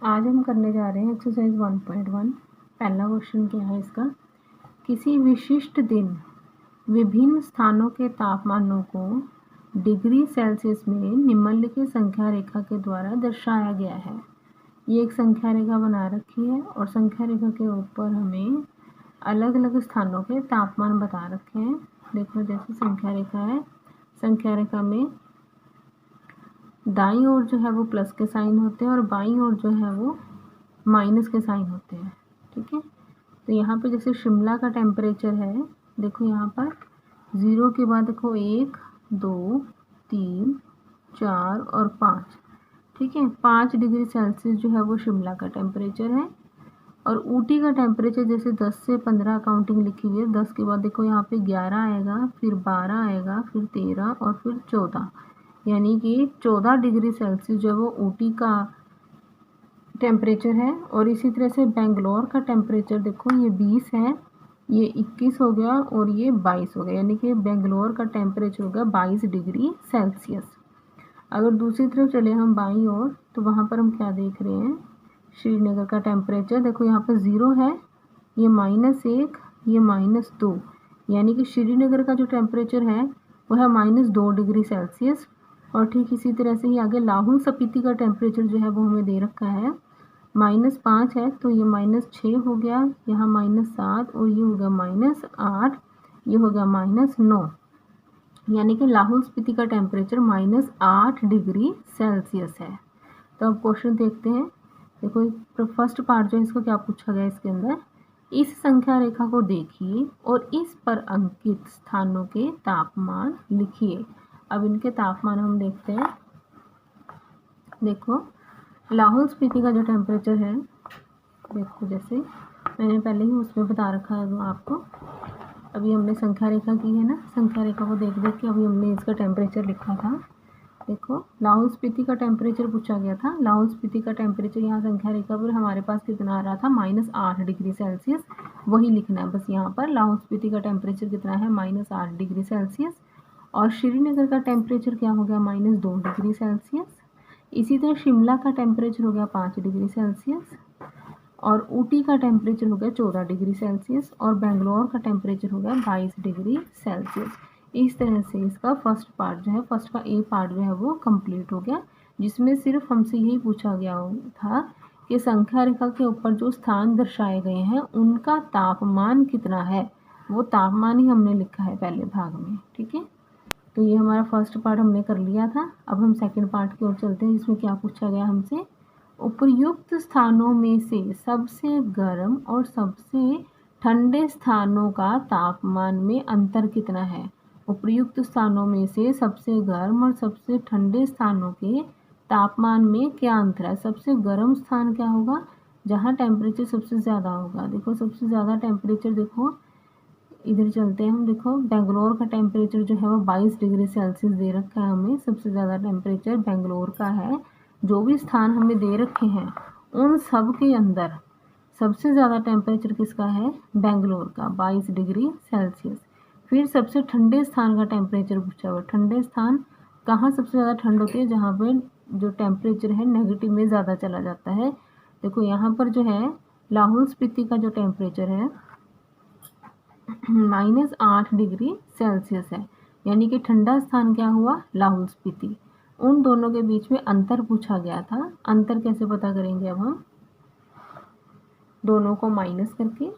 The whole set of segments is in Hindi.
आज हम करने जा रहे हैं एक्सरसाइज 1.1। पहला क्वेश्चन क्या है इसका, किसी विशिष्ट दिन विभिन्न स्थानों के तापमानों को डिग्री सेल्सियस में निम्नलिखित संख्या रेखा के द्वारा दर्शाया गया है। ये एक संख्या रेखा बना रखी है और संख्या रेखा के ऊपर हमें अलग अलग स्थानों के तापमान बता रखे हैं। देखो जैसे संख्या रेखा है, संख्या रेखा में दाईं ओर जो है वो प्लस के साइन होते हैं और बाईं ओर जो है वो माइनस के साइन होते हैं। ठीक है, तो यहाँ पे जैसे शिमला का टेम्परेचर है, देखो यहाँ पर 0 के बाद देखो 1, 2, 3, 4 और 5। ठीक है, 5 डिग्री सेल्सियस जो है वो शिमला का टेम्परेचर है। और ऊटी का टेम्परेचर जैसे 10 से 15 काउंटिंग लिखी हुई है, 10 के बाद देखो यहाँ पे 11 आएगा, फिर 12 आएगा, फिर 13 और फिर 14, यानी कि 14 डिग्री सेल्सियस जो है वो ऊटी का टेम्परेचर है। और इसी तरह से बेंगलोर का टेम्परेचर देखो ये 20 है, ये 21 हो गया और ये 22 हो गया, यानी कि बेंगलोर का टेम्परेचर हो गया 22 डिग्री सेल्सियस। अगर दूसरी तरफ चले हम बाईं ओर, तो वहाँ पर हम क्या देख रहे हैं, श्रीनगर का टेम्परेचर देखो यहाँ पर 0 है, ये -1, ये -2, यानी कि श्रीनगर का जो टेम्परेचर है वह है -2 डिग्री सेल्सियस। और ठीक इसी तरह से ही आगे लाहौल स्पीति का टेम्परेचर जो है वो हमें दे रखा है -5 है, तो ये -6 हो गया, यहाँ -7 और ये हो गया -8, ये हो गया -9, यानी कि लाहौल स्पीति का टेम्परेचर -8 डिग्री सेल्सियस है। तो अब क्वेश्चन देखते हैं। देखो फर्स्ट पार्ट जो है इसको क्या पूछा गया, इसके अंदर इस संख्या रेखा को देखिए और इस पर अंकित स्थानों के तापमान लिखिए। अब इनके तापमान हम देखते हैं। देखो लाहौल स्पीति का जो टेम्परेचर है, देखो जैसे मैंने पहले ही उसमें बता रखा है आपको, अभी हमने संख्या रेखा की है ना, संख्या रेखा को देख देख के अभी हमने इसका टेम्परेचर लिखा था। देखो लाहौल स्पीति का टेम्परेचर पूछा गया था, लाहौल स्पीति का टेम्परेचर यहाँ संख्या रेखा पर हमारे पास कितना आ रहा था, -8 डिग्री सेल्सियस, वही लिखना है बस। यहाँ पर लाहौल स्पीति का टेम्परेचर कितना है, -8 डिग्री सेल्सियस। और श्रीनगर का टेम्परेचर क्या हो गया, -2 डिग्री सेल्सियस। इसी तरह शिमला का टेम्परेचर हो गया 5 डिग्री सेल्सियस और ऊटी का टेम्परेचर हो गया 14 डिग्री सेल्सियस और बेंगलोर का टेम्परेचर हो गया 22 डिग्री सेल्सियस। इस तरह से इसका फर्स्ट पार्ट जो है, फर्स्ट का ए पार्ट जो है वो कंप्लीट हो गया, जिसमें सिर्फ हमसे यही पूछा गया था कि संख्या रेखा के ऊपर जो स्थान दर्शाए गए हैं उनका तापमान कितना है, वो तापमान ही हमने लिखा है पहले भाग में। ठीक है, तो ये हमारा फर्स्ट पार्ट हमने कर लिया था। अब हम सेकंड पार्ट की ओर चलते हैं, जिसमें क्या पूछा गया हमसे, उपयुक्त स्थानों में से सबसे गर्म और सबसे ठंडे स्थानों का तापमान में अंतर कितना है। उपयुक्त स्थानों में से सबसे गर्म और सबसे ठंडे स्थानों के तापमान में क्या अंतर है। सबसे गर्म स्थान क्या होगा, जहाँ टेम्परेचर सबसे ज़्यादा होगा। देखो सबसे ज़्यादा टेम्परेचर, देखो इधर चलते हैं हम, देखो बेंगलोर का टेम्परेचर जो है वो 22 डिग्री सेल्सियस दे रखा है हमें, सबसे ज़्यादा टेम्परेचर बेंगलोर का है। जो भी स्थान हमें दे रखे हैं उन सब के अंदर सबसे ज़्यादा टेम्परेचर किसका है, बेंगलोर का, 22 डिग्री सेल्सियस। फिर सबसे ठंडे स्थान का टेम्परेचर पूछा हुआ, ठंडे स्थान कहाँ सबसे ज़्यादा ठंड होती है, जहाँ पर जो टेम्परेचर है नेगेटिव में ज़्यादा चला जाता है। देखो यहाँ पर जो है लाहौल स्पीति का जो टेम्परेचर है -8 डिग्री सेल्सियस है, यानी कि ठंडा स्थान क्या हुआ, लाहौल स्पीति। उन दोनों के बीच में अंतर पूछा गया था। अंतर कैसे पता करेंगे, अब हम दोनों को माइनस करके,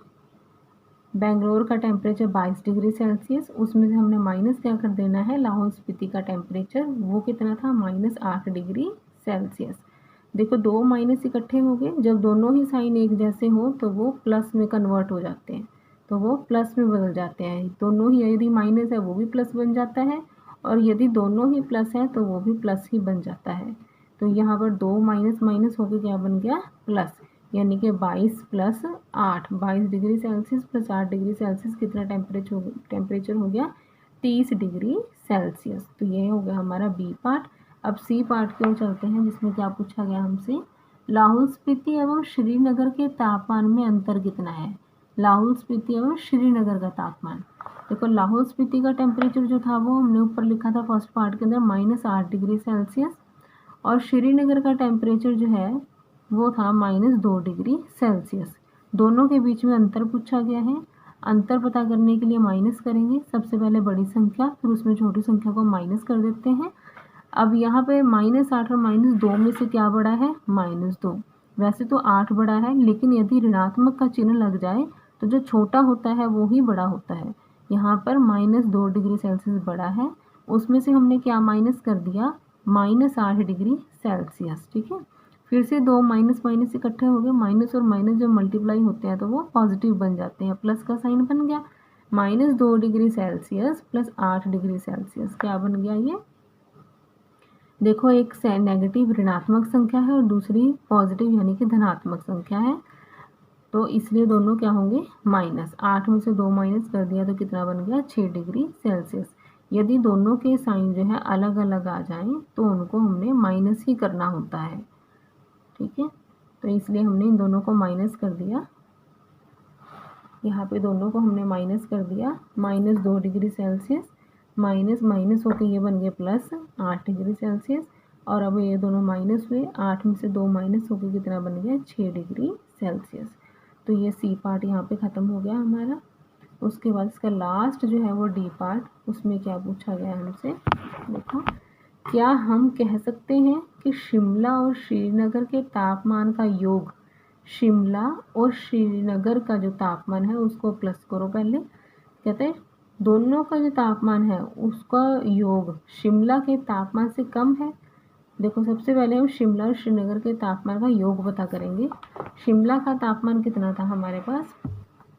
बेंगलोर का टेम्परेचर 22 डिग्री सेल्सियस, उसमें से हमने माइनस क्या कर देना है, लाहौल स्पीति का टेम्परेचर वो कितना था, -8 डिग्री सेल्सियस। देखो दो माइनस इकट्ठे हो गए, जब दोनों ही साइन एक जैसे हो तो वो प्लस में कन्वर्ट हो जाते हैं, तो वो प्लस में बदल जाते हैं। दोनों ही, यदि माइनस है वो भी प्लस बन जाता है और यदि दोनों ही प्लस है तो वो भी प्लस ही बन जाता है। तो यहाँ पर 2 माइनस माइनस होकर क्या बन गया, प्लस, यानी कि 22 + 8, 22 डिग्री सेल्सियस + 8 डिग्री सेल्सियस कितना टेम्परेचर हो गया, 30 डिग्री सेल्सियस। तो ये हो गया हमारा बी पार्ट। अब सी पार्ट की ओर चलते हैं, जिसमें क्या पूछा गया हमसे, लाहौल स्पीति एवं श्रीनगर के तापमान में अंतर कितना है। लाहौल स्पीति एवं श्रीनगर का तापमान, देखो लाहौल स्पीति का टेम्परेचर जो था वो हमने ऊपर लिखा था फर्स्ट पार्ट के अंदर -8 डिग्री सेल्सियस, और श्रीनगर का टेम्परेचर जो है वो था -2 डिग्री सेल्सियस। दोनों के बीच में अंतर पूछा गया है। अंतर पता करने के लिए माइनस करेंगे। सबसे पहले बड़ी संख्या, फिर उसमें छोटी संख्या को माइनस कर देते हैं। अब यहाँ पे -8 और -2 में से क्या बड़ा है? -2। वैसे तो 8 बड़ा है, लेकिन यदि ऋणात्मक का चिन्ह लग जाए तो जो छोटा होता है वो ही बड़ा होता है। यहाँ पर -2 डिग्री सेल्सियस बड़ा है, उसमें से हमने क्या माइनस कर दिया? -8 डिग्री सेल्सियस। ठीक है, फिर से दो माइनस माइनस इकट्ठे हो गए। माइनस और माइनस जब मल्टीप्लाई होते हैं तो वो पॉजिटिव बन जाते हैं, प्लस का साइन बन गया। -2 degree Celsius plus 8 degree Celsius क्या बन गया? ये देखो, एक नेगेटिव ऋणात्मक संख्या है और दूसरी पॉजिटिव यानी कि धनात्मक संख्या है, तो इसलिए दोनों क्या होंगे? -8 में से 2 माइनस कर दिया तो कितना बन गया? 6 डिग्री सेल्सियस। यदि दोनों के साइन जो है अलग अलग आ जाएं तो उनको हमने माइनस ही करना होता है। ठीक है, तो इसलिए हमने इन दोनों को माइनस कर दिया। यहाँ पे दोनों को हमने माइनस कर दिया। -2 डिग्री सेल्सियस माइनस माइनस होकर ये बन गए प्लस 8 डिग्री सेल्सियस, और अब ये दोनों माइनस हुए। 8 में से 2 माइनस होकर कितना बन गया? 6 डिग्री सेल्सियस। तो ये सी पार्ट यहाँ पे ख़त्म हो गया हमारा। उसके बाद इसका लास्ट जो है वो डी पार्ट, उसमें क्या पूछा गया हमसे? देखो, क्या हम कह सकते हैं कि शिमला और श्रीनगर के तापमान का योग, शिमला और श्रीनगर का जो तापमान है उसको प्लस करो पहले। कहते हैं दोनों का जो तापमान है उसका योग शिमला के तापमान से कम है। देखो, सबसे पहले हम शिमला और श्रीनगर के तापमान का योग पता करेंगे। शिमला का तापमान कितना था हमारे पास?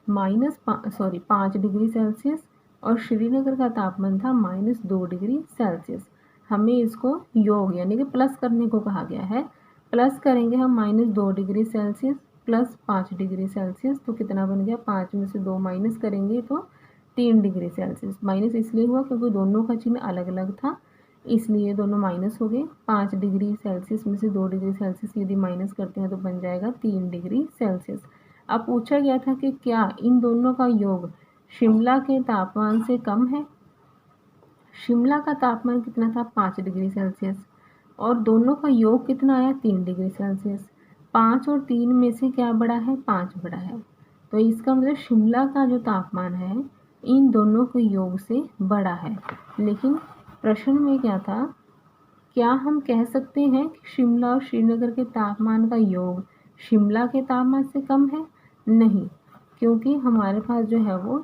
5 डिग्री सेल्सियस, और श्रीनगर का तापमान था -2 डिग्री सेल्सियस। हमें इसको योग यानी कि प्लस करने को कहा गया है। प्लस करेंगे हम -2 degree Celsius plus 5 degree Celsius, तो कितना बन गया? 5 में से 2 माइनस करेंगे तो 3 डिग्री सेल्सियस। माइनस इसलिए हुआ क्योंकि दोनों का चिन्ह अलग अलग था, इसलिए दोनों माइनस हो गए। 5 डिग्री सेल्सियस में से 2 डिग्री सेल्सियस यदि माइनस करते हैं तो बन जाएगा 3 डिग्री सेल्सियस। अब पूछा गया था कि क्या इन दोनों का योग शिमला के तापमान से कम है? शिमला का तापमान कितना था? 5 डिग्री सेल्सियस, और दोनों का योग कितना आया? 3 डिग्री सेल्सियस। 5 और 3 में से क्या बड़ा है? 5 बड़ा है। तो इसका मतलब शिमला का जो तापमान है इन दोनों के योग से बड़ा है। लेकिन प्रश्न में क्या था? क्या हम कह सकते हैं कि शिमला और श्रीनगर के तापमान का योग शिमला के तापमान से कम है? नहीं, क्योंकि हमारे पास जो है वो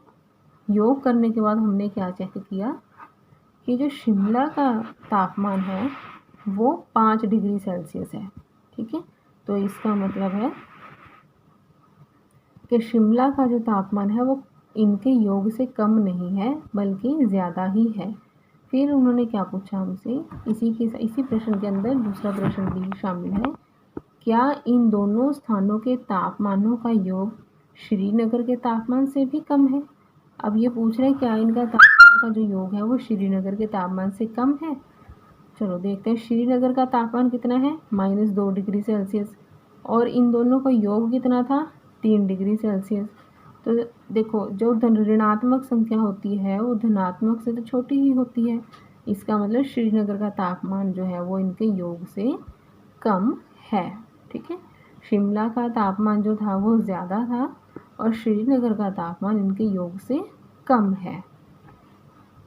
योग करने के बाद हमने क्या चेक किया कि जो शिमला का तापमान है वो 5 डिग्री सेल्सियस है। ठीक है, तो इसका मतलब है कि शिमला का जो तापमान है वो इनके योग से कम नहीं है बल्कि ज़्यादा ही है। फिर उन्होंने क्या पूछा हमसे? इसी प्रश्न के अंदर दूसरा प्रश्न भी शामिल है। क्या इन दोनों स्थानों के तापमानों का योग श्रीनगर के तापमान से भी कम है? अब ये पूछ रहे हैं क्या इनका तापमान का जो योग है वो श्रीनगर के तापमान से कम है? चलो देखते हैं। श्रीनगर का तापमान कितना है? -2 डिग्री सेल्सियस, और इन दोनों का योग कितना था? 3 डिग्री सेल्सियस। तो देखो, जो ऋणात्मक संख्या होती है वो धनात्मक से तो छोटी ही होती है। इसका मतलब श्रीनगर का तापमान जो है वो इनके योग से कम है। ठीक है, शिमला का तापमान जो था वो ज़्यादा था और श्रीनगर का तापमान इनके योग से कम है।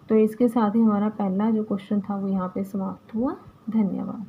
तो इसके साथ ही हमारा पहला जो क्वेश्चन था वो यहाँ पे समाप्त हुआ। धन्यवाद।